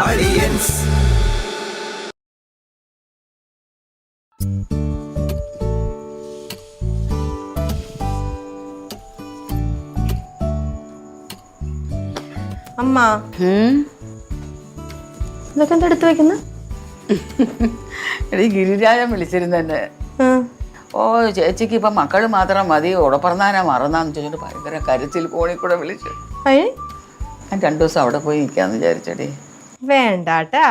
Aliens. അമ്മ ഇതൊക്കെ എന്താ എടുത്തു വെക്കുന്ന? എടീ ഗിരിരാജൻ വിളിച്ചിരുന്നെ. ഓ ചേച്ചിക്ക് ഇപ്പം മക്കൾ മാത്രം മതി, ഉടപ്പറന്നാനാ മറന്നാന്ന് ചോദിച്ചിട്ട് ഭയങ്കര കരച്ചിൽ ഫോണിൽ കൂടെ വിളിച്ചു. ഞാൻ 2 ദിവസം അവിടെ പോയി നിൽക്കാന്ന് വിചാരിച്ചടി. വേണ്ടാട്ടാ,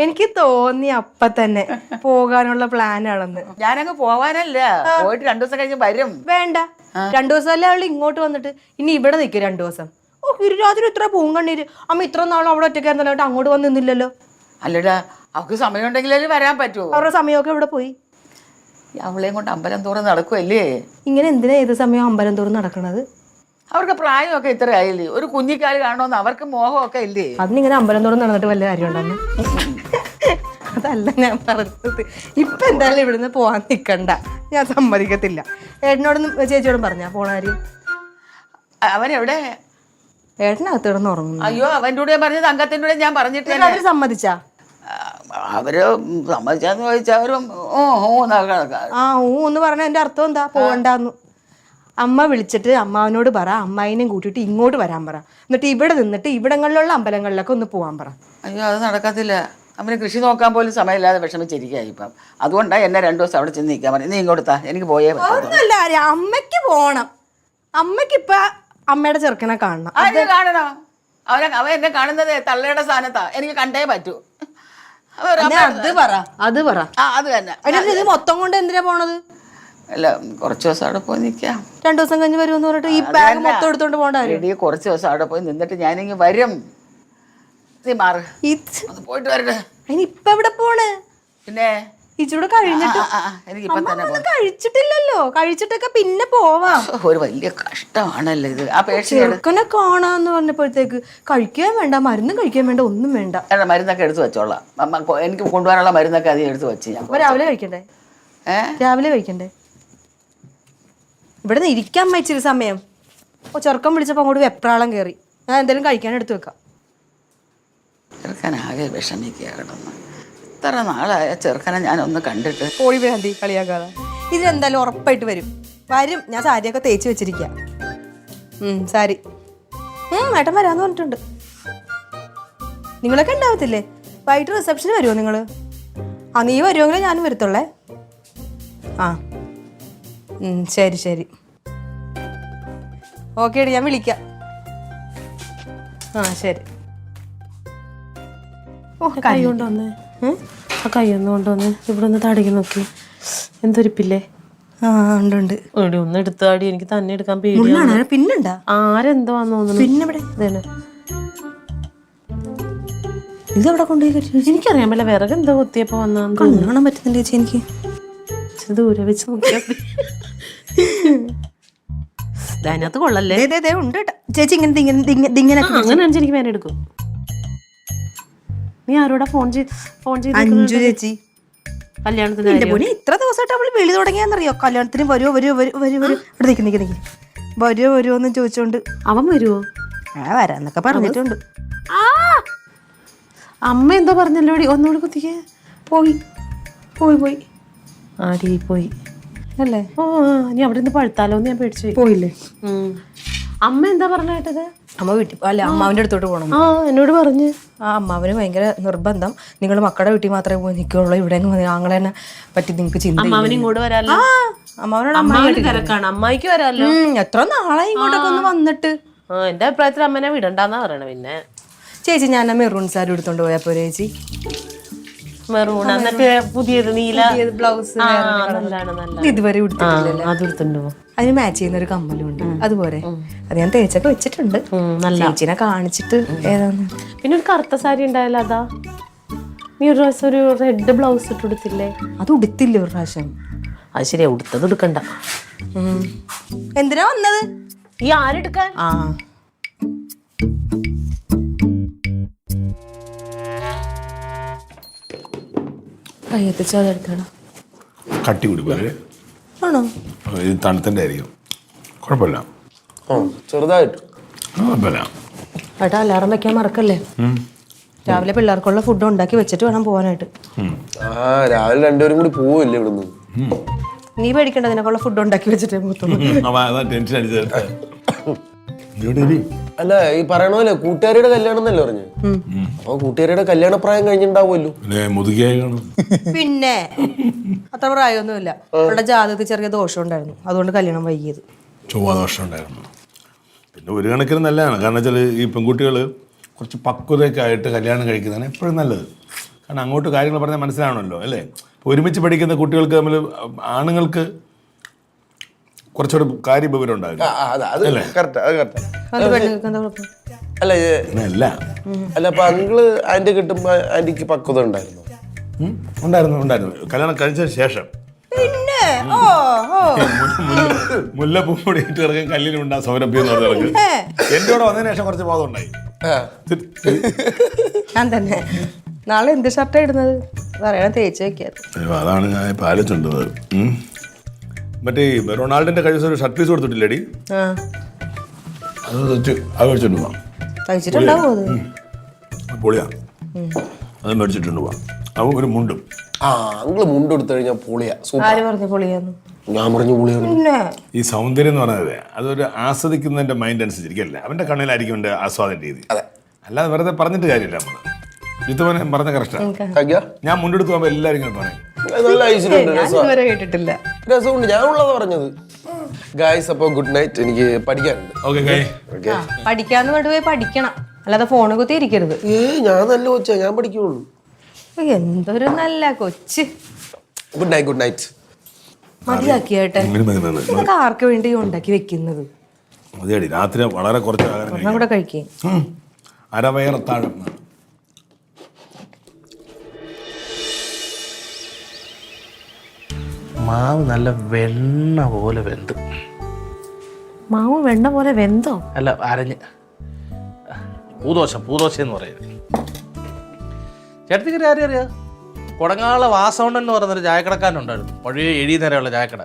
എനിക്ക് തോന്നി അപ്പ തന്നെ പോകാനുള്ള പ്ലാനാണെന്ന്. ഞാനങ്ങ് പോവാനല്ല, പോയിട്ട് 2 ദിവസം കഴിഞ്ഞ് വരും. വേണ്ട, 2 ദിവസമല്ലേ അവള് ഇങ്ങോട്ട് വന്നിട്ട് ഇനി ഇവിടെ നിൽക്കും 2 ദിവസം. ഓ ഗിരിരാജന് ഇത്ര പൂങ്കണ്ണീര്. അമ്മ ഇത്ര നാളും അവിടെ ഒറ്റയ്ക്കായിരുന്നല്ലോ, അങ്ങോട്ട് വന്ന് നിന്നില്ലല്ലോ. അല്ലടാ, അവൾക്ക് സമയം ഉണ്ടെങ്കിലേ വരാൻ പറ്റുമോ? അവരുടെ സമയമൊക്കെ ഇവിടെ പോയി. അവളെയും കൊണ്ട് അമ്പലം തോറും നടക്കുമല്ലേ. ഇങ്ങനെ എന്തിനാ ഏത് സമയം അമ്പലം തോറും നടക്കണത്? അവർക്ക് പ്രായമൊക്കെ ഇത്ര ആയില്ലേ, ഒരു കുഞ്ഞിക്കാല് കാണണമെന്ന് അവർക്ക് മോഹമൊക്കെ ഇല്ലേ. അതിനിങ്ങനെ അമ്പലം തോറും നടന്നിട്ട് വല്ല കാര്യം ഉണ്ടെന്ന് അതല്ല ഞാൻ പറഞ്ഞത്. ഇപ്പൊ എന്തായാലും ഇവിടുന്ന് പോവാൻ നിക്കണ്ട, ഞാൻ സമ്മതിക്കത്തില്ല. ഏട്ടനോടൊന്നും ചേച്ചിയോടും പറഞ്ഞാ പോണ കാര്യം? അവനെവിടെ? ഏട്ടനകത്ത് കിടന്ന് ഉറങ്ങുന്നു. അയ്യോ, അവൻ്റെ കൂടെ പറഞ്ഞത് അംഗത്തിൻ്റെ കൂടെ ഞാൻ പറഞ്ഞിട്ട് അവര് സമ്മതിച്ചാ? അവര് സമ്മതിച്ചാന്ന് ചോദിച്ചാൽ അവരും എന്ന് പറഞ്ഞ എന്റെ അർത്ഥം എന്താ? പോകണ്ടെന്ന്. അമ്മ വിളിച്ചിട്ട് അമ്മാവനോട് പറ, അമ്മായിനെയും കൂട്ടിയിട്ട് ഇങ്ങോട്ട് വരാൻ പറ. എന്നിട്ട് ഇവിടെ നിന്നിട്ട് ഇവിടങ്ങളിലുള്ള അമ്പലങ്ങളിലൊക്കെ ഒന്ന് പോവാൻ പറ. അയ്യോ, അത് നടക്കത്തില്ല. അവന് കൃഷി നോക്കാൻ പോലും സമയമില്ലാതെ വിഷമിച്ചിരിക്കുക ഇപ്പം. അതുകൊണ്ടാണ് എന്നെ 2 ദിവസം അവിടെ ചെന്ന് നിൽക്കാൻ പറഞ്ഞു. നീ ഇങ്ങോട്ടാ, എനിക്ക് പോയേ ഒന്നുമല്ല, അമ്മയ്ക്ക് പോണം. അമ്മയ്ക്ക് ഇപ്പൊ അമ്മയുടെ ചെറുക്കനെ കാണണം. കാണണം. അവൻ എന്നെ കാണുന്നത് തള്ളയുടെ സ്ഥാനത്താ, എനിക്ക് കണ്ടേ പറ്റൂ. അത് പറ. അത് തന്നെ. ഇത് മൊത്തം കൊണ്ട് എന്തിനാ പോണത്? അല്ല, കുറച്ച് ദിവസം അവിടെ പോയി നിൽക്കാം. 2 ദിവസം കഴിഞ്ഞ് വരുമെന്ന് പറഞ്ഞിട്ട് ഈ ബാഗ് മൊത്തം എടുത്തോണ്ട് പോകണ്ട. കുറച്ച് ദിവസം അവിടെ പോയി നിന്നിട്ട് ഞാനിങ്ങ് വരും. നീ മാറ്, പോയിട്ട് വരട്ടെ. ഇപ്പൊ എവിടെ പോണ്? പിന്നെ ഇച്ചിരി കഴിഞ്ഞിട്ട്. എനിക്കിപ്പം തന്നെ കഴിച്ചിട്ടില്ലല്ലോ, കഴിച്ചിട്ടൊക്കെ പിന്നെ പോവാം. ഒരു വലിയ കഷ്ടമാണല്ലോ ഇത്. ആ ചെറുക്കനെ കാണാന്ന് പറഞ്ഞപ്പോഴത്തേക്ക് കഴിക്കാൻ വേണ്ട, മരുന്നും കഴിക്കാൻ വേണ്ട, ഒന്നും വേണ്ട. മരുന്നൊക്കെ എടുത്ത് വെച്ചോളാം. എനിക്ക് കൊണ്ടുപോകാനുള്ള മരുന്നൊക്കെ അധികം എടുത്ത് വെച്ച് ഞാൻ. രാവിലെ കഴിക്കണ്ടേ? രാവിലെ കഴിക്കണ്ടേ? ഇവിടെ നിന്ന് ഇരിക്കാൻ വെച്ചിരി സമയം. ചെറുക്കൻ വിളിച്ചപ്പോ അങ്ങോട്ട് വെപ്രാളം കയറി. ഞാൻ എന്തെങ്കിലും കഴിക്കാൻ എടുത്തു വെക്കാം. ചെറുക്കനാകെ വിഷമിക്കുക കിടന്ന്. ഇത്ര നാളായ ചെറുക്കനെ ഞാനൊന്ന് കണ്ടിട്ട്. പോയി വേണ്ടി കളിയാക്കാതെ. ഇതിലെന്തായാലും ഉറപ്പായിട്ട് വരും. ഞാൻ സാരിയൊക്കെ തേച്ച് വെച്ചിരിക്കാം. സാരി ഏട്ടൻ വരാന്ന് പറഞ്ഞിട്ടുണ്ട്. നിങ്ങളൊക്കെ ഉണ്ടാവത്തില്ലേ? വൈകിട്ട് റിസപ്ഷന് വരുമോ നിങ്ങള്? നീ വരുമെങ്കിലേ ഞാനും വരത്തുള്ളേ. ശരി ശരി, ഓക്കെ ഞാൻ വിളിക്കാം. ശരി. കൈ കൊണ്ടുവന്നേ, ആ കൈ ഒന്ന് കൊണ്ടുവന്നേ. ഇവിടെ ഒന്ന് തടകി നോക്കി. എന്തൊരിപ്പില്ലേ? ഉണ്ട്. ഒന്ന് എടുത്താടി, എനിക്ക് തന്നെ എടുക്കാൻ പേടിയാണ്. പിന്നെണ്ടാ? ആരെന്തോ തോന്നുന്നു. പിന്നെവിടെ ഇതവിടെ കൊണ്ടുപോയി? എനിക്കറിയാൻ പറ്റില്ല, വിറക് എന്തോ കുത്തിയപ്പോ വന്നാന്ന് കാണാൻ പറ്റുന്നില്ല ചേച്ചി. എനിക്ക് ദൂരെ വെച്ച് നോക്കിയാ അതിനകത്ത് കൊള്ളല്ലേ? ഉണ്ട് ചേച്ചി. ഇങ്ങനെ അങ്ങനെ എനിക്ക് വേന എടുക്കും. നീ ആരോടാ ഫോൺ ചെയ്ത് അഞ്ചു ചേച്ചി? കല്യാണത്തിന് ഇത്ര ദിവസമായിട്ട് അവള് വിളി തുടങ്ങിയാന്നറിയോ? കല്യാണത്തിന് വരുമോ ഇവിടെ നിക്ക് വരുമോന്ന് ചോദിച്ചോണ്ട്. അവൻ വരുവോ? വരാന്നൊക്കെ പറഞ്ഞിട്ടുണ്ട്. അമ്മ എന്തോ പറഞ്ഞല്ലോ. ഒന്നുകൂടി കുത്തിക്കേ. പോയി ആടി പോയി അല്ലേ? നീ അവിടെ നിന്ന് പഴുത്താലോ ഞാൻ പേടിച്ചു പോയില്ലേ? അമ്മ എന്താ പറഞ്ഞിട്ടത്? അമ്മ വീട്ടിൽ അല്ല, അമ്മാവിന്റെ അടുത്തോട്ട് പോകണം. എന്നോട് പറഞ്ഞു. അമ്മാവന് ഭയങ്കര നിർബന്ധം. നിങ്ങൾ മക്കളുടെ വീട്ടിൽ മാത്രമേ പോയി നിൽക്കുള്ളൂ, ഇവിടെ ആങ്ങളെ പറ്റി നിങ്ങൾക്ക് ചിന്ത. അമ്മാവന് ഇങ്ങോട്ട് വരാല്ലോ. അമ്മാവനോട് തിരക്കാണ്, അമ്മായിക്ക് വരാല്ലോ. എത്ര നാളായി ഇങ്ങോട്ടൊക്കെ ഒന്ന് വന്നിട്ട്. എന്റെ അഭിപ്രായത്തിൽ അമ്മനെ വിടണ്ടെന്നാ പറയണേ. പിന്നെ ചേച്ചി, ഞാൻ മെറൂൺ സാരി എടുത്തോണ്ട് പോയാ പോരെ ചേച്ചി? മെറൂൺ എന്നിട്ട് പുതിയത് നീല ബ്ലൗസ് ഇതുവരെ അതെടുത്തുണ്ടോ? അതിന് മാച്ച് ചെയ്യുന്ന ഒരു കമ്മലും ഉണ്ട്, അതുപോലെ. അത് ഞാൻ തേച്ചൊക്കെ വെച്ചിട്ടുണ്ട്. ചേച്ചിനെ കാണിച്ചിട്ട് ഏതാന്ന്. പിന്നെ ഒരു കറുത്ത സാരി ഉണ്ടായാലോ? അതാ നീ ഒരു പ്രാവശ്യം ഒരു റെഡ് ബ്ലൗസ് ഇട്ട് കൊടുത്തില്ലേ? അത് ഉടുത്തില്ലേ ഒരു പ്രാവശ്യം? അത് ശരിയാ, ഉടുത്തത് എടുക്കണ്ട. എന്തിനാ വന്നത്? ഈ ആരെടുക്കാൻ? കയ്യെത്തിച്ചതെടുക്കണം. കട്ടി കുടിപ്പല്ലേ? ആണോ? ഇത് തണുത്തൻ്റെ ആയിരിക്കും. കുഴപ്പമില്ല. ചെറുതായിട്ട് ഏട്ടാ, അലാറം വെക്കാൻ മറക്കല്ലേ. രാവിലെ പിള്ളേർക്കുള്ള ഫുഡ് ഉണ്ടാക്കി വെച്ചിട്ട് വേണം പോകാനായിട്ട്. രാവിലെ രണ്ടുപേരും കൂടി പോവില്ലേ ഇവിടുന്ന്? നീ പേടിക്കണ്ട, നിനക്കുള്ള ഫുഡ് ഉണ്ടാക്കി വെച്ചിട്ടേ പോത്തുള്ളൂ. ടെൻഷൻ അടിച്ചത്. അല്ല, ഈ പറയണ പോലെ കൂട്ടുകാരിയുടെ കല്യാണം എന്നല്ലേ പറഞ്ഞു. അപ്പൊ കൂട്ടുകാരിയുടെ കല്യാണ പ്രായം കഴിഞ്ഞിട്ടുണ്ടാവുമല്ലോ. പിന്നെ അത്ര പ്രായമൊന്നുമില്ല. അവളുടെ ജാതകത്തിൽ ചെറിയ ദോഷം ഉണ്ടായിരുന്നു, അതുകൊണ്ട് കല്യാണം വൈകിയത്. ചൊവ്വാദോഷം ഉണ്ടായിരുന്നു. പിന്നെ ഒരു കണക്കിന് നല്ലതാണ്. കാരണം വെച്ചാൽ ഈ പെൺകുട്ടികൾ കുറച്ച് പക്വതയൊക്കെ ആയിട്ട് കല്യാണം കഴിക്കുന്നതാണ് എപ്പോഴും നല്ലത്. കാരണം അങ്ങോട്ട് കാര്യങ്ങൾ പറഞ്ഞാൽ മനസ്സിലാവണമല്ലോ അല്ലേ. ഒരുമിച്ച് പഠിക്കുന്ന കുട്ടികൾക്ക് തമ്മിൽ ആണുങ്ങൾക്ക് കുറച്ചുകൂടെ കാര്യവിവരം ഉണ്ടാകും. അല്ല, അപ്പൊ അങ്കിള് ആന്റി കിട്ടുമ്പോ ആന്റിക്ക് പക്വത ഉണ്ടായിരുന്നു? ഉണ്ടായിരുന്നു. കല്യാണം കഴിച്ചതിന് ശേഷം പിന്നെ മുല്ലപ്പൂ പൊടിയിട്ട് കിടക്കാൻ കല്ലിനുണ്ടാ സൗരഭ്യം എന്ന് പറഞ്ഞ എന്റെ കൂടെ വന്നതിന് ശേഷം കുറച്ച് ബോധം ഉണ്ടായി. ഞാൻ തന്നെ നാളെ എന്ത് ഷർട്ടാ ഇടുന്നത് പറയണ തേച്ച് വെക്കാറ്. അതാണ് ഞാൻ ഇപ്പൊ ആലോചിച്ചിട്ടുണ്ടത്. മറ്റേ റൊണാൾഡിന്റെ കഴിഞ്ഞ ഒരു ഷർട്ട് പീസ് കൊടുത്തിട്ടില്ലേടി, അത് മേടിച്ചിട്ട് പോവാം. തയ്ച്ചിട്ടുണ്ടാവോ അത്? പൊളിയാ, അത് മേടിച്ചിട്ടുണ്ട് പോവാം. അത് ഒരു മുണ്ടും. അങ്കിള് മുണ്ട് എടുത്തു കഴിഞ്ഞാൽ പൊളിയാ. ആര് പറഞ്ഞു പൊളിയാന്ന്? ഞാൻ പറഞ്ഞു പൊളിയാണ്. ഈ സൗന്ദര്യം എന്ന് പറഞ്ഞത് അതൊരു ആസ്വദിക്കുന്നതിന്റെ മൈൻഡ് അനുസരിച്ചിരിക്കല്ലേ. അവന്റെ കണ്ണിലായിരിക്കും അവന്റെ ആസ്വാദന രീതി. അല്ലാതെ വെറുതെ പറഞ്ഞിട്ട് കാര്യമില്ല. നമ്മള് ജിത്തുമോനെ പറഞ്ഞ കറക്റ്റാ. ഞാൻ മുണ്ടെടുത്ത് പോകുമ്പോ എല്ലാവരും ഇങ്ങനെ പറയും. കേട്ടിട്ടില്ല. രസമുണ്ട്. ഞാനുള്ളത് പറഞ്ഞത്. ഗായ്സ്, അപ്പൊ ഗുഡ് നൈറ്റ്. എനിക്ക് പഠിക്കാനുണ്ട്. പഠിക്കാന്ന് പോയി പഠിക്കണം, അല്ലാതെ ഫോണ് കുത്തി ഇരിക്കരുത്. ഞാൻ നല്ല കൊച്ചാ, ഞാൻ പഠിക്കുള്ളൂ. എന്തൊരു നല്ല കൊച്ച്. Good night. Good night. മതിയാക്കിയാട്ടെ. ആർക്ക് വേണ്ടി ഉണ്ടാക്കി വെക്കുന്നത്? മതിയടി, രാത്രി വളരെ കുറച്ച് ആഹാരം കൂടെ കഴിക്കേ. അരവയറത്താഴം. മാവ് നല്ല വെണ്ണ പോലെ വെന്ത്. മാവ് വെണ്ണ പോലെ വെന്തോ? അല്ല, അരഞ്ഞ്. പൂദോശ എന്ന് പറയുന്നത്. ചേട്ടത്തിക്ക് ആരും അറിയാം, കൊടങ്ങാള വാസവണ്ണൻ എന്ന് പറയുന്നൊരു ചായക്കടക്കാരനുണ്ടായിരുന്നു. പഴയ 7 നേരമുള്ള ചായക്കട.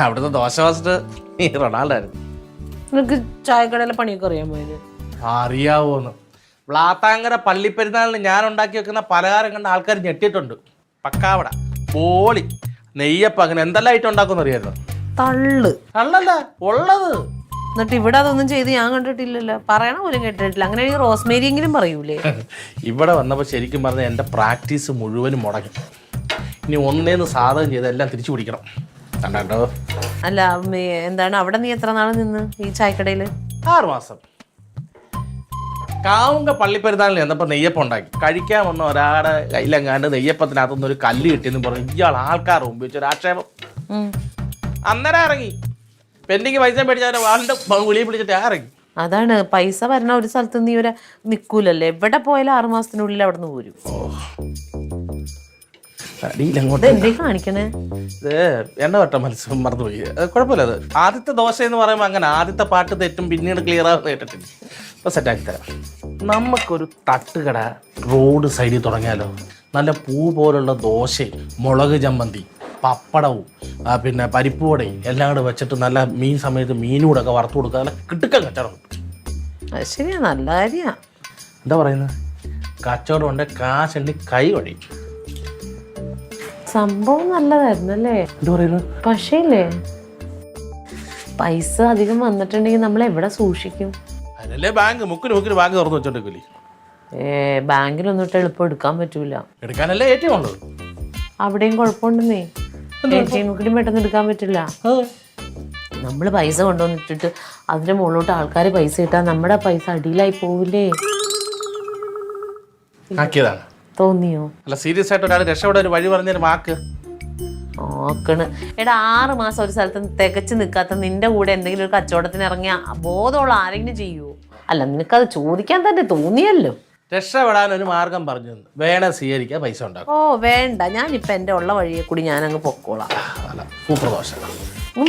അവിടുത്തെ ദോശ ഫസ്റ്റ് ഈ റൊണാൾഡായിരുന്നു. നിനക്ക് ചായക്കടയിലെ പണിയൊക്കെ അറിയാൻ പോയത്? അറിയാവോന്ന്. വ്ളാത്താങ്കര പള്ളിപ്പെരുന്നാളിന് ഞാൻ ഉണ്ടാക്കി വെക്കുന്ന പലഹാരം കണ്ട ആൾക്കാർ ഞെട്ടിയിട്ടുണ്ട്. പക്കാവട, ബോളി, നെയ്യപ്പം, അങ്ങനെ എന്തെല്ലാം ഐറ്റം ഉണ്ടാക്കുമെന്ന് അറിയായിരുന്നു. തള്ളു അല്ലല്ല ഉള്ളത്. എന്നിട്ട് ഇവിടെ അതൊന്നും ചെയ്ത് ഞാൻ കണ്ടിട്ടില്ലല്ലോ, പറയണ പോലും കേട്ടിട്ടില്ല. അങ്ങനെ റോസ്മേരി എങ്കിലും പറയൂലേ? ഇവിടെ വന്നപ്പോൾ ശരിക്കും പറഞ്ഞാൽ എൻ്റെ പ്രാക്ടീസ് മുഴുവനും മുടങ്ങി. ഇനി ഒന്നേന്ന് സാധകം ചെയ്ത് എല്ലാം തിരിച്ചു പിടിക്കണം. കണ്ടോ? അല്ല, എന്താണ് അവിടെ നീ എത്ര നാൾ നിന്ന് ഈ ചായക്കടയിൽ? 6 മാസം. കാവുങ്ക പള്ളിപ്പെരുന്നാളിന് എന്നപ്പോൾ നെയ്യപ്പം ഉണ്ടാക്കി കഴിക്കാൻ വന്ന ഒരാളുടെ കയ്യിലെങ്ങാണ്ട് നെയ്യപ്പത്തിനകത്തുനിന്ന് ഒരു കല്ല് കിട്ടിയെന്ന് പറഞ്ഞു ഇയാൾ ആൾക്കാർ മുമ്പ് വെച്ചൊരു ആക്ഷേപം. അന്നേരം ഇറങ്ങി പെൻഡിങ് പൈസ മേടിച്ചാൽ ആളുടെ വിളിയെ പിടിച്ചിട്ട് ഇറങ്ങി. അതാണ്, പൈസ വരണ ഒരു സ്ഥലത്ത് നീ ഒരു നിൽക്കൂലല്ലേ. എവിടെ പോയാലും 6 മാസത്തിനുള്ളിൽ അവിടെ നിന്ന് പോരും. കാണിക്കണേ ഇത് എണ്ണ വട്ട മത്സ്യം മറന്നുപോയി. കുഴപ്പമില്ല. അത് ആദ്യത്തെ ദോശ എന്ന് പറയുമ്പോൾ അങ്ങനെ ആദ്യത്തെ പാട്ട് തെറ്റും പിന്നീട് ക്ലിയർ ആവുന്ന കേട്ടിട്ടില്ല. ഇപ്പൊ സെറ്റാക്കി തരാം. നമുക്കൊരു തട്ടുകട റോഡ് സൈഡിൽ തുടങ്ങിയാലോ? നല്ല പൂ പോലുള്ള ദോശയും മുളക് ചമ്മന്തി പപ്പടവും പിന്നെ പരിപ്പുവടയും എല്ലാം കൂടെ വെച്ചിട്ട് നല്ല മീൻ സമയത്ത് മീനൂടെ ഒക്കെ വറുത്ത് കൊടുക്കുക. നല്ല കിട്ടുക്കാൻ കച്ചവടം കിട്ടും. അത് ശരിയാ, നല്ല കാര്യമാണ്. എന്താ പറയുന്നത്? കച്ചവടം ഉണ്ട്, കാശുണ്ട്, കൈ വഴിയും. സംഭവം നല്ലതായിരുന്നല്ലേ? എന്താ പറയുന്നത്? പക്ഷേ ഇല്ലേ, പൈസ അധികം വന്നിട്ടുണ്ടെങ്കിൽ നമ്മൾ എവിടെ സൂക്ഷിക്കും? അതിനല്ലേ ബാങ്ക് മുക്കിന് ബാങ്ക് തുറന്നു വെച്ചോണ്ടിരിക്കില്ലേ? ബാങ്കിലൊന്നും ഇട്ട് എളുപ്പം എടുക്കാൻ പറ്റൂല. എടുക്കാനല്ലേ ഏറ്റവും ഉള്ളത്. അവിടെയും കുഴപ്പമുണ്ടെന്നേ, കൂടി പെട്ടെന്ന് എടുക്കാൻ പറ്റില്ല. നമ്മൾ പൈസ കൊണ്ടുവന്നിട്ടിട്ട് അതിന്റെ മുകളിലോട്ട് ആൾക്കാർ പൈസ ഇട്ടാൽ നമ്മുടെ പൈസ അടിയിലായി പോവില്ലേ? ആക്കിയതാണ്. തോന്നിയോ? അല്ല, സീരിയസ് ആയിട്ട് ഒരാൾ രക്ഷപ്പെടാൻ ഒരു വഴി പറഞ്ഞൊരു വാക്ക് നോക്കണ്. എടാ, 6 മാസം ഒരു സ്ഥലത്ത് തികച്ചു നിൽക്കാത്ത നിന്റെ കൂടെ എന്തെങ്കിലും ഒരു കച്ചവടത്തിന് ഇറങ്ങിയ ബോധമുള്ള ആരെങ്കിലും ചെയ്യുമോ? അല്ല, നിനക്കത് ചോദിക്കാൻ തന്നെ തോന്നിയല്ലോ. രക്ഷപ്പെടാൻ ഒരു മാർഗം പറഞ്ഞു തന്നു. വേണേ സ്വീകരിക്കാൻ പൈസ ഉണ്ടാക്കും. വേണ്ട, ഞാനിപ്പോൾ എൻ്റെ ഉള്ള വഴിയെ കൂടി ഞാനങ്ങ് പൊക്കോളാം. അല്ല, സൂപ്പർ ദോശ.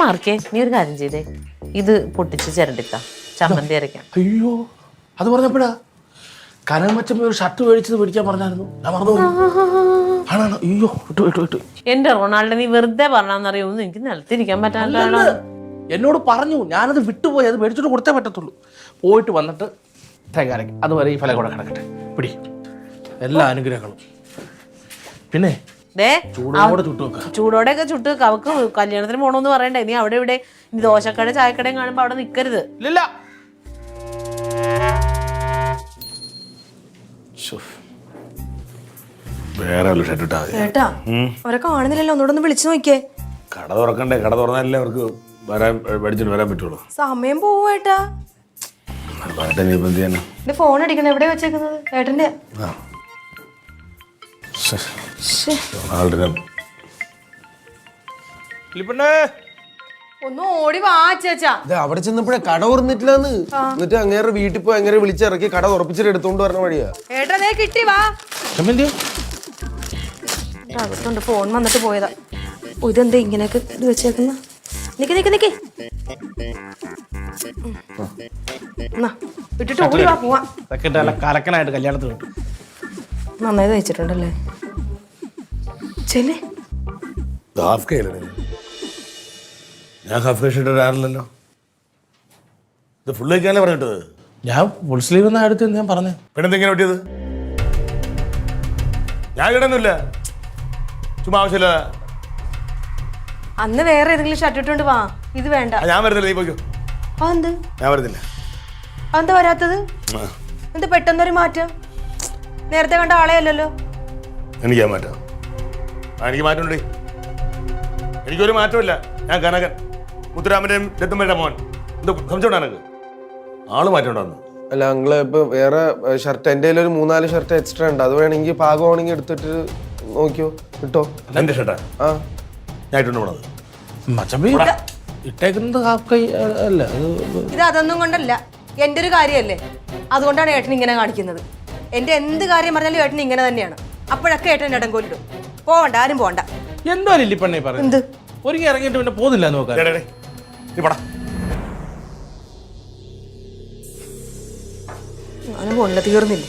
മാർക്കേ, നീ ഒരു കാര്യം ചെയ്തേ, ഇത് പൊട്ടിച്ച് ചിരണ്ടിക്കാം, ചമ്മന്തി അരയ്ക്കാം. അയ്യോ, അത് പറഞ്ഞപ്പോഴാ കനമച്ചമ്മ ഒരു ഷർട്ട് മേടിച്ചത് പിടിക്കാൻ പറഞ്ഞായിരുന്നു. ഞാൻ മറന്നു. ആണോ? അയ്യോ, ഇട്ടു. എൻ്റെ റൊണാൾഡോ, നീ വെറുതെ പറഞ്ഞാന്നറിയൊന്നും എനിക്ക് നിലത്തിരിക്കാൻ പറ്റാണ്ടാണോ? എന്നോട് പറഞ്ഞു, ഞാനത് വിട്ടുപോയി. അത് മേടിച്ചിട്ട് കൊടുത്തേ പറ്റത്തുള്ളൂ. പോയിട്ട് വന്നിട്ട് തേങ്ങ അരയ്ക്കും. അതുവരെ ഈ ഫലം കൂടെ കിടക്കട്ടെ. പിടി. എല്ലാ അനുഗ്രഹങ്ങളും. പിന്നെ ദേ ചൂടോടെ ചുട്ടു വെക്കാം. ചൂടോടെയൊക്കെ ചുട്ട് വെക്കാം. അവക്ക് കല്യാണത്തിന് പോണോന്ന് പറയണ്ടേ. നീ അവിടെ ഇവിടെ ഇനി ദോശക്കട ചായക്കടയും കാണുമ്പോ അവിടെ നിക്കരുത്. ഇല്ല. വേറെ വല്ല ഷർട്ട് ഇട്ടാ മതി. ഏട്ടാ അവരെ കാണുന്നില്ലല്ലോ, ഒന്നുകൂടെ ഒന്ന് വിളിച്ചു നോക്കിയേ. കട തുറക്കണ്ടേ? കട തുറന്നാലല്ലേ അവർക്ക് വരാൻ പഠിച്ചിട്ട് വരാൻ പറ്റുള്ളൂ. സമയം പോവും ഏട്ടാ. എന്റെ ഫോൺ അടിക്കണ എവിടെയാ വെച്ചേക്കുന്നത്? ഏട്ടന്റെ ഒന്ന് ഓടി വാ ചേച്ചാ. അവിടെ ചെന്നപ്പോഴേ കട തുറന്നിട്ടില്ലാന്ന്. എന്നിട്ട് അങ്ങേറെ വീട്ടിൽ പോയി അങ്ങനെ വിളിച്ചിറക്കി കട തുറപ്പിച്ചിട്ട് എടുത്തോണ്ട് വരണ വഴിയാ. ഏട്ടാ ദേ കിട്ടി വാ. അകത്തുണ്ട്, ഫോൺ വന്നിട്ട് പോയതാ. ഇതെന്താ ഇങ്ങനെയൊക്കെ ഇത് വെച്ചേക്കുന്ന? നിക്ക് നിക്ക് നിക്ക്. വിട്ടിട്ട് ഓടി വാ, പോവാ. കലക്കനായിട്ട് കല്യാണത്തിന് കിട്ടും. നന്നായി തയ്ച്ചിട്ടുണ്ടല്ലേ. ചെല്ലേ ഹാഫ് കൈയില്ലേ? ഞാൻ ഹാഫ് കൈ ഷർട്ട് ഇടാറില്ലല്ലോ. ഇത് ഫുൾ കഴിക്കാനല്ലേ പറഞ്ഞിട്ടത്? ഞാൻ ഫുൾ സ്ലീവ് എന്ന അടുത്ത് ഞാൻ പറഞ്ഞു. പെണ്ണെന്തെങ്ങനെ പറ്റിയത്? ഞാൻ ഇടൊന്നുമില്ല, ചുമ്മാ ആവശ്യമില്ല. അന്ന് വേറെ ഏതെങ്കിലും ഷർട്ട് ഇട്ടോണ്ട് വാ, ഇത് വേണ്ട. ഞാൻ വരുന്നില്ല, നീ പോയിക്കോ. അതെന്ത്? ഞാൻ വരുന്നില്ല. അതെന്താ വരാത്തത്? എന്താ പെട്ടെന്നൊരു മാറ്റം? നേരത്തെ കണ്ട ആളെ അല്ലല്ലോ. എനിക്ക് മാറ്റം. എനിക്ക് മാറ്റമുണ്ടേ. എനിക്കൊരു മാറ്റമില്ല. ഞാൻ കനകൻ, മുത്തുരാമന്റെയും രത്തമ്മയുടെ മോൻ. എന്താ സംശയമുണ്ടോ എനിക്ക്? ആള് മാറ്റം ഉണ്ടാകുന്നു. അല്ല അങ്ങള് ഇപ്പൊ വേറെ ഷർട്ട് എന്റെ കയ്യിൽ ഒരു 4 ഷർട്ട് എക്സ്ട്രാ ഉണ്ട്. അത് വേണമെങ്കിൽ പാകമാണെങ്കിൽ എടുത്തിട്ട് നോക്കിയോ, കിട്ടോ? എന്റെ ഷർട്ടാ? ആ, ഞാൻ ഇട്ടുണ്ട് പോണത്. മച്ചമ്പി ഇട്ടേക്കുന്നത് ഹാഫ് കൈ അല്ല. ഇത് അതൊന്നും കൊണ്ടല്ല, എന്റെ ഒരു കാര്യമല്ലേ, അതുകൊണ്ടാണ് ഏട്ടൻ ഇങ്ങനെ കാണിക്കുന്നത്. എന്റെ എന്ത് കാര്യം പറഞ്ഞാലും ഏട്ടൻ ഇങ്ങനെ തന്നെയാണ്. അപ്പോഴൊക്കെ ഏട്ടൻ ഇടങ്കോലിടും. പോവണ്ട, ആരും പോവണ്ട. എന്തോ ലില്ലിപ്പണ്ണി പറഞ്ഞു. എന്ത് ഒരുങ്ങി ഇറങ്ങിയിട്ട് പിന്നെ പോകുന്നില്ല നോക്കാൻ. ഞാനും പോണില്ല, തീർന്നില്ല.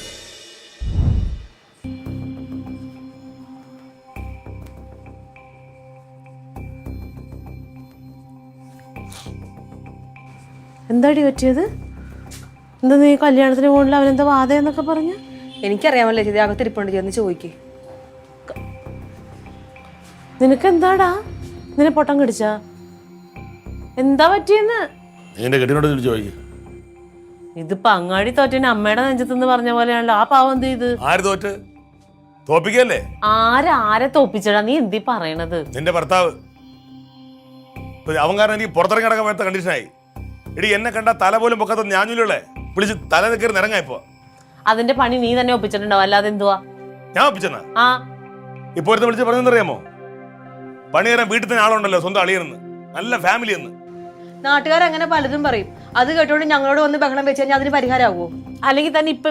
എന്താടി പറ്റിയത്? എന്താ നീ കല്യാണത്തിന് പോകണില്ല? അവനെന്താ വാദ എന്നൊക്കെ പറഞ്ഞു? എനിക്കറിയാമല്ലേ ചേച്ചി, അകത്തിരിപ്പുണ്ട്, ചെന്ന് ചോദിക്ക്. നിനക്ക് എന്താടാ? നിന്നെ പൊട്ടം കടിച്ചാ? എന്താ പറ്റിയെന്ന് എന്റെ കെട്ടിനോട് ചോദിക്കും. ഇതിപ്പോ അങ്ങാടി തോറ്റന് അമ്മയുടെ നെഞ്ചത്തെന്ന് പറഞ്ഞ പോലെയാണല്ലോ. ആ പാവം എന്ത് ചെയ്ത്? ആര് തോറ്റ്? തോപ്പിക്കല്ലേ? ആരെ തോപ്പിച്ചടാ? നീ എന്തി പറയണത്? നിന്റെ ഭർത്താവ്. അവൻ കാരണം എനിക്ക് പുറത്തിറങ്ങി നടക്കാൻ പറ്റാത്ത കണ്ടീഷനായി. എടി എന്നെ കണ്ട തല പോലും പൊക്കാത്ത ഞാഞ്ഞൂലേ വിളിച്ച് തല കയറി നിറങ്ങായിപ്പോ. അതിന്റെ പണി നീ തന്നെ ഒപ്പിച്ചിട്ടുണ്ടാവും, അല്ലാതെ എന്തുവാ? ഞാൻ ഒപ്പിച്ചെന്നാ? ആ ഇപ്പൊ ഒരുത്ത വിളിച്ച് പറഞ്ഞെന്നറിയാമോ? പണി തരാൻ വീട്ടിൽ തന്നെ ആളുണ്ടല്ലോ, സ്വന്തം അളിയെന്ന്, നല്ല ഫാമിലി എന്ന്. നാട്ടുകാരങ്ങനെ പലതും പറയും. അത് കേട്ടോണ്ട് ഞങ്ങളോട് വന്ന് ബഹളം വെച്ച് കഴിഞ്ഞാൽ അതിന് പരിഹാരമാകുമോ? അല്ലെങ്കിൽ തന്നെ ഇപ്പൊ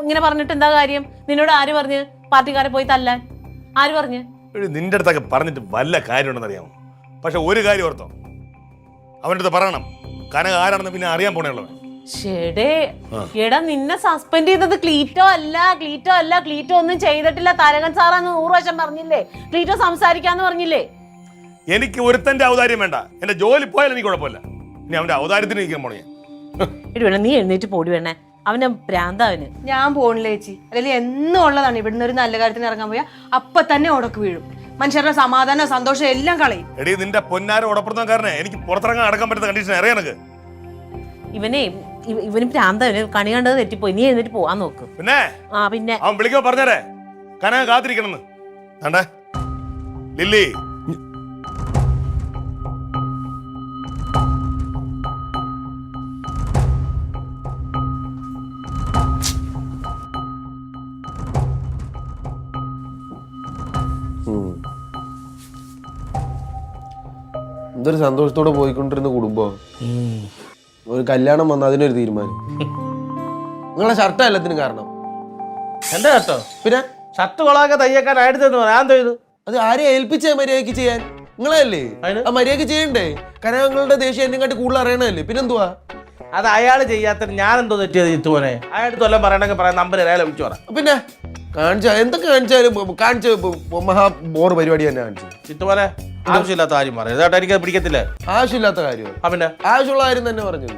ഇങ്ങനെ പറഞ്ഞിട്ട് എന്താ കാര്യം? നിന്നോട് ആര് പറഞ്ഞ് പാർട്ടിക്കാരെ പോയി തല്ലാൻ? ആര് പറഞ്ഞ്? നിന്റെ അടുത്തൊക്കെ പറഞ്ഞിട്ട് വല്ല കാര്യമുണ്ടെന്ന് അറിയാമോ? പക്ഷെ ഒരു കാര്യം ഓർത്തോ, അവൻ്റെ അടുത്ത് പറയണം കനക ആരാണെന്ന് പിന്നെ അറിയാൻ പോണേയുള്ളവൻ. എടാ നിന്നെ സസ്പെൻഡ് ചെയ്തത് ക്ലീറ്റോ അല്ല. ക്ലീറ്റോ ഒന്നും ചെയ്തിട്ടില്ല. തരകൻ സാറാന്ന് 100 പ്രാവശ്യം പറഞ്ഞില്ലേ? ക്ലീറ്റോ സംസാരിക്കാന്ന് പറഞ്ഞില്ലേ? എനിക്ക് ഒരുത്തന്റെ ഔദാര്യം വേണ്ട. എന്റെ ജോലി പോയാലും എനിക്ക് കുഴപ്പമില്ല. ഇനി അവന്റെ ഔദാര്യത്തിന് ഇരിക്കാൻ പോണേ. വേണേ നീ എഴുന്നേറ്റ് പോടി വേണേ. അവന് ഭ്രാന്തവന്. ഞാൻ പോണില്ല ചേച്ചി. അല്ലെങ്കിൽ എന്നും ഉള്ളതാണ്, ഇവിടുന്ന് ഒരു നല്ല കാര്യത്തിന് ഇറങ്ങാൻ പോയാൽ അപ്പൊ തന്നെ ഉടക്ക് വീഴും. മനുഷ്യരുടെ സമാധാനം സന്തോഷം എല്ലാം കളയും. എടീ നിന്റെ പൊന്നാര ഉടപ്പുറത്തുന്ന കാരനെ എനിക്ക് പുറത്തിറങ്ങാൻ അടക്കാൻ പറ്റുന്ന കണ്ടീഷൻ അറിയാനക്ക്. ഇവന് ഭ്രാന്തവന് കണി കണ്ടത് തെറ്റിപ്പോയി. നീ എഴുന്നേറ്റ് പോവാൻ നോക്ക്. പിന്നെ അവൻ വിളിക്കുമ്പോ പറഞ്ഞേരെ കനക കാത്തിരിക്കണെന്ന്. കണ്ടേ ലില്ലി, എന്തൊരു സന്തോഷത്തോടെ പോയിക്കൊണ്ടിരുന്ന കുടുംബം. ഒരു കല്യാണം വന്ന അതിനൊരു തീരുമാനം. നിങ്ങളെ ഷർട്ട് എല്ലാത്തിനും കാരണം. എന്റെ ഷർട്ടോ? പിന്നെ ഷർട്ട് കൊളാക്കെ തയ്യക്കാൻ ആയിരത്തെന്ന് പറയാം. ഞാൻ ചെയ്തു. അത് ആരെ ഏൽപ്പിച്ചേ മര്യാദക്ക് ചെയ്യാൻ? നിങ്ങളല്ലേ ആ മര്യാദക്ക് ചെയ്യണ്ടേ? കാരണം നിങ്ങളുടെ ദേഷ്യം എന്നെ കാട്ടി കൂടുതൽ അറിയണല്ലേ. പിന്നെന്തുവാ? അത് അയാൾ ചെയ്യാത്ത ഞാൻ എന്തോ തെറ്റിയത് ചിത്തുവനെ. അയാൾക്ക് വല്ലതും പറയണമെങ്കിൽ പറയാം, നമ്പർ അയാളെ വിളിച്ചു പറയാം. പിന്നെ എന്തൊക്കെ കാണിച്ചാലും മഹാ ബോർ പരിപാടി തന്നെ കാണിച്ചു. ചിത്തുവനെ ആവശ്യമില്ലാത്ത കാര്യം പറയാം. ഇതായിട്ട് എനിക്കത് പിടിക്കത്തില്ല. ആവശ്യമില്ലാത്ത കാര്യം. പിന്നെ ആവശ്യമുള്ള കാര്യം തന്നെ പറഞ്ഞത്.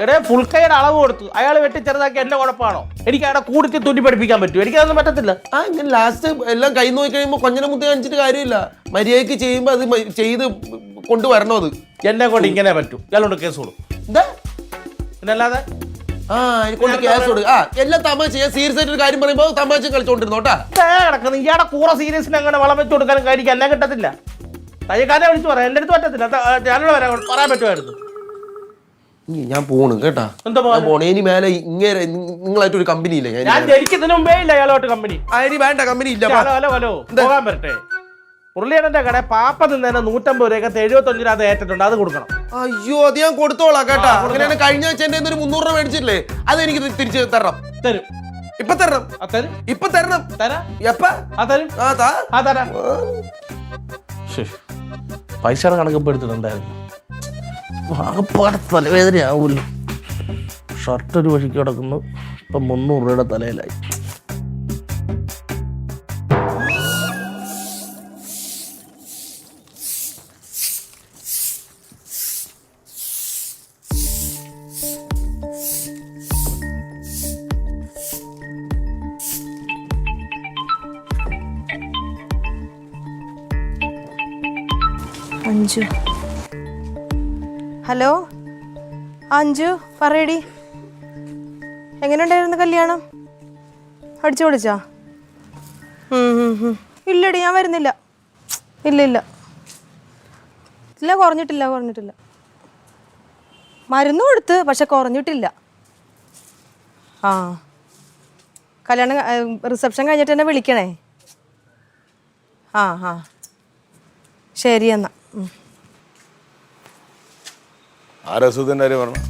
എടേ ഫുൾ കൈയുടെ അളവ് കൊടുത്തു, അയാൾ വെട്ടി ചെറുതാക്കി എന്റെ കുഴപ്പമാണോ? എനിക്ക് അവിടെ കൂടിച്ച് തുന്നി പഠിപ്പിക്കാൻ പറ്റും? എനിക്കതൊന്നും പറ്റത്തില്ല. ആ ഇങ്ങനെ ലാസ്റ്റ് എല്ലാം കൈ നോക്കി കഴിയുമ്പോൾ കൊഞ്ഞനെ മുത്തി കാണിച്ചിട്ട് കാര്യമില്ല. മര്യാദയ്ക്ക് ചെയ്യുമ്പോൾ അത് ചെയ്ത് കൊണ്ടുവരണോ? അത് എന്നെ കൊണ്ട് ഇങ്ങനെ പറ്റും. ഇയാളോട് കേസ് കൊടുക്കും. എന്താ പിന്നല്ലാതെ ആ കൊണ്ട് ക്യാഷ് കൊടുക്കും. ആ എല്ലാം തമാശ ചെയ്യാൻ സീരിയസ് ആയിട്ട് ഒരു കാര്യം പറയുമ്പോൾ തമാശ കളിച്ചോണ്ടിരുന്നോട്ടാ. കിടക്കുന്നു ഇയാടെ കൂടെ സീരിയസിന് അങ്ങനെ വളം വെച്ച് കൊടുക്കാനും കഴിക്കാൻ എന്നെ കിട്ടത്തില്ല. തയ്യക്കാരെ വിളിച്ച് പറയാം, എൻ്റെ അടുത്ത് പറ്റത്തില്ല. ഞാനോട് പറയാൻ പറ്റുമായിരുന്നു. ഞാൻ പോണു കേട്ടാ. എന്താ പോണേ ഇനി മേലെ ഇങ്ങനെ നിങ്ങളായിട്ട് ഒരു കമ്പനി ഇല്ലേ? ഞാൻ ജനിക്കുന്നതിന് മുമ്പേ ഇല്ല അയാളോട്ട് കമ്പനി. അതിന് വേണ്ട കമ്പനി ഇല്ല. ഹലോ പോകാൻ വരട്ടെ. ഉരുളിയണ്ണന്റെ കട പാപ്പ നിന്നേനെ 150 രൂപ 75 രൂപ ഏറ്റിട്ടുണ്ട്, അത് കൊടുക്കണം. അയ്യോ അത് ഞാൻ കൊടുത്തോളാം കേട്ടാ. അങ്ങനെയാണ് കഴിഞ്ഞ ആഴ്ച എന്റെ ഒരു 300 രൂപ മേടിച്ചില്ലേ, അത് എനിക്ക് തിരിച്ച് തരണം. തരും. ഇപ്പൊ തരണം. ഇപ്പൊ തരണം. തരാം. എപ്പ തരും. തരാം. പൈസയുടെ കണക്കിപ്പോ എടുത്തിട്ടുണ്ടായിരുന്നു. ആകെപ്പാടെ തലവേദനയാവൂല്ലോ. ഷർട്ട് ഒരു വഴിക്ക് കിടക്കുന്നു, ഇപ്പൊ 300 രൂപയുടെ തലയിലായി. അഞ്ജു, ഹലോ അഞ്ജു, പറയടി, എങ്ങനെയുണ്ടായിരുന്നു കല്യാണം? അടിച്ചു പൊളിച്ചാ? ഇല്ലടി, ഞാൻ വരുന്നില്ല. ഇല്ല കുറഞ്ഞിട്ടില്ല. മരുന്ന് കൊടുത്ത്, പക്ഷെ കുറഞ്ഞിട്ടില്ല. ആ കല്യാണം റിസപ്ഷൻ കഴിഞ്ഞിട്ട് എന്നെ വിളിക്കണേ. ആ ശരി എന്നാ. ആരസുഖത്തിൻ്റെ കാര്യം പറഞ്ഞു.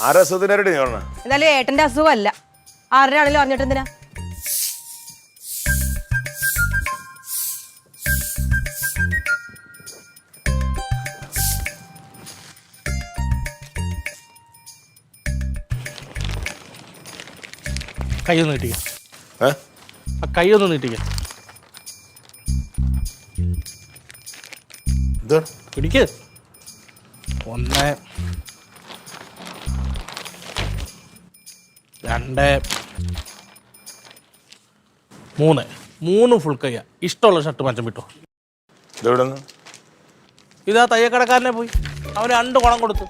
ആരസുഖത്തിൻ്റെ കാര്യം പറഞ്ഞു. എന്നാലും ഏട്ടന്റെ അസുഖമല്ല, ആരുടെ ആണെങ്കിലും അറിഞ്ഞിട്ട് എന്തിനാ? കൈയൊന്ന് നീട്ടിക്ക. കൈയൊന്ന് നീട്ടിക്ക. പിടിക്ക്. 1 2 3 ഫുൾ കയ്യ. ഇഷ്ടമുള്ള ഷർട്ട് മാറ്റം വിട്ടോ. ഇതാ തയ്യക്കടക്കാരനെ പോയി, അവന് 2 കുളം കൊടുത്തു.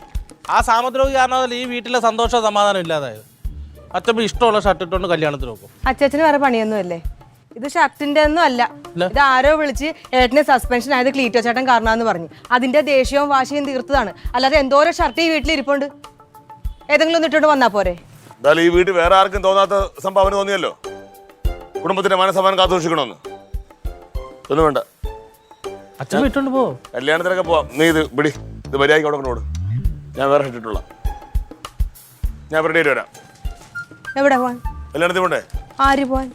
ആ സാമദ്രോഹി കാരണമല്ല ഈ വീട്ടിലെ സന്തോഷ സമാധാനം ഇല്ലാതായത്. അച്ഛൻ ഇഷ്ടമുള്ള ഷർട്ട് ഇട്ടുകൊണ്ട് കല്യാണത്തിന് നോക്കും. അച്ഛന് വേറെ പണിയൊന്നും അല്ലേ? ഇത് ഷർട്ടിന്റെ ഒന്നും അല്ല. ഇത് ആരോ വിളിച്ച് ഏട്ടന് സസ്പെൻഷൻ ആയത് ക്ലീറ്റോ ചേട്ടൻ കാരണമെന്ന് പറഞ്ഞു. അതിന്റെ ദേഷ്യവും വാശിയും തീർത്തതാണ്. അല്ലാതെ എന്തോരം ഷർട്ട് ഈ വീട്ടിൽ ഇരിപ്പുണ്ട്. ഏതെങ്കിലും ഒന്ന് ഇട്ടോണ്ട് വന്നാ പോരെ? ഈ വീട്ടിൽ വേറെ ആർക്കും തോന്നാത്ത സംഭാവന തോന്നിയല്ലോ. കുടുംബത്തിന്റെ മനസ്സമാനം കാത്തു സൂക്ഷിക്കണമെന്ന് ഒന്നും വേണ്ട. അച്ഛൻ ഇട്ടോണ്ട് പോ, കല്യാണത്തിനൊക്കെ പോവാം. നീ ഇത് പിടി, ഇത് മര്യാദയ്ക്ക് അവിടെ കൊണ്ടോട്. ഞാൻ വേറെ ഇട്ടിട്ടുള്ള ഞാൻ റെഡി വരാം. എവിടെ പോവാൻ? കല്യാണത്തിന് പോണ്ടേ? ആര് പോവാൻ?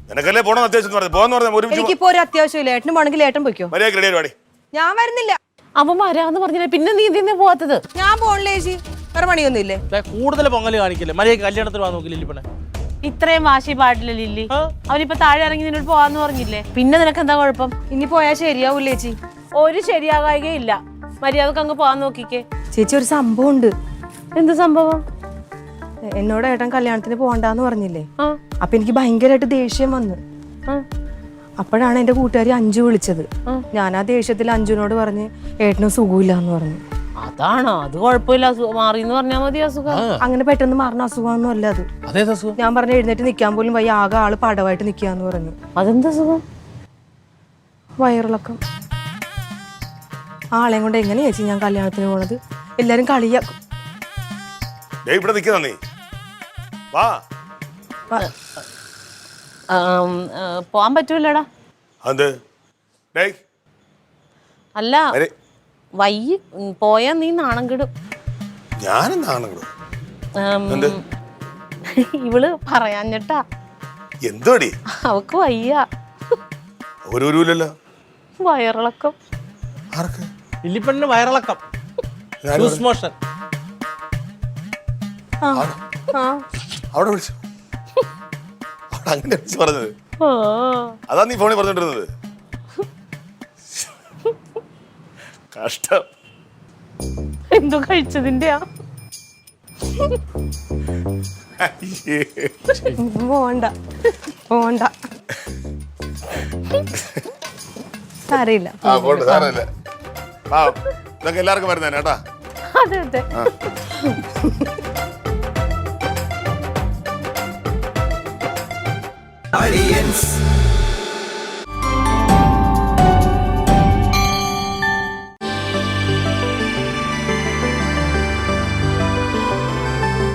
നിനക്കല്ലേ പോണെന്ന് അത്യാവശ്യം പോകാന്ന് പറഞ്ഞാൽ എനിക്കിപ്പോ ഒരു അത്യാവശ്യമില്ല. ഏട്ടന് പോണെങ്കിൽ ഏട്ടൻ പോയിക്കോ. മര്യാദയ്ക്ക് റെഡി ആയി. ഞാൻ വരുന്നില്ല. അവൻ വരാന്ന് പറഞ്ഞില്ലേ, പിന്നെ നീ ഇതിനെ പോവാത്തത്? ഞാൻ പോണില്ലേ ചേച്ചി, വേറെ പണിയൊന്നും ഇല്ലേ? കൂടുതൽ പൊങ്ങല് കാണിക്കില്ലേ? മര്യാദയ്ക്ക് കല്യാണത്തിന് പോകാൻ നോക്കില്ല. ഇല്ലേ ഇത്രയും വാശി പാടില്ല ലില്ലി. അവനിപ്പോ താഴെ ഇറങ്ങി നിന്നോട് പോവാന്ന് പറഞ്ഞില്ലേ, പിന്നെ നിനക്ക് എന്താ കുഴപ്പം? ഇനി പോയാൽ ശരിയാവൂല്ലേ ചേച്ചി? ഒരു ശരിയാകായികയില്ല. മര്യാദക്ക് അങ്ങ് പോവാൻ നോക്കിക്കേ. ചേച്ചി ഒരു സംഭവം ഉണ്ട്. എന്ത് സംഭവം? എന്നോട് ഏട്ടൻ കല്യാണത്തിന് പോകണ്ടെന്ന് പറഞ്ഞില്ലേ, അപ്പൊ എനിക്ക് ഭയങ്കരമായിട്ട് ദേഷ്യം വന്നു. അപ്പോഴാണ് എന്റെ കൂട്ടുകാരി അഞ്ജു വിളിച്ചത്. ഞാൻ ആ ദേഷ്യത്തിൽ അഞ്ജുനോട് പറഞ്ഞ് ഏട്ടന് സുഖമില്ല എന്ന് പറഞ്ഞു. അതാണോ? അത് കുഴപ്പമില്ല, മാറിന്ന് പറഞ്ഞാൽ മതി. അസുഖം അങ്ങനെ പെട്ടെന്ന് മാറുന്ന അസുഖമൊന്നും അല്ല അത്. ഞാൻ പറഞ്ഞ എഴുന്നേറ്റ് നിൽക്കാൻ പോലും വയ്യ, ആകെ ആള് പടവായിട്ട് നിൽക്കാന്ന് പറഞ്ഞു. അതെന്താ സുഖം? വയറിളക്കം. ആളെയും കൊണ്ട് എങ്ങനെയാ ചേച്ചി ഞാൻ കല്യാണത്തിന് പോണത്? എല്ലാരും കളിയാക്കും. പോവാൻ പറ്റൂലടാ. അല്ല വയ്യ, പോയാ നീ നാണം കിടും. ഇവള് പറയാഞ്ഞിട്ടാ. എന്തോടി അവക്ക് വയ്യ, വയറിളക്കം. ഇല്ലിപ്പണ്ണിന് വയറിളക്കം, ലൂസ് മോഷൻ. അവിടെ വിളിച്ചു, അങ്ങനെ വിളിച്ചു പറഞ്ഞത്. അതാ നീ ഫോണിൽ പറഞ്ഞോണ്ടിരുന്നത്. കഷ്ടം. എന്തോ കഴിച്ചതിന്റെയാ. പോണ്ട പോണ്ട, സാരയില്ല. സാറല്ലേ ഇതൊക്കെ എല്ലാവർക്കും വരുന്നേനെ കേട്ടാ. അതെ അതെ.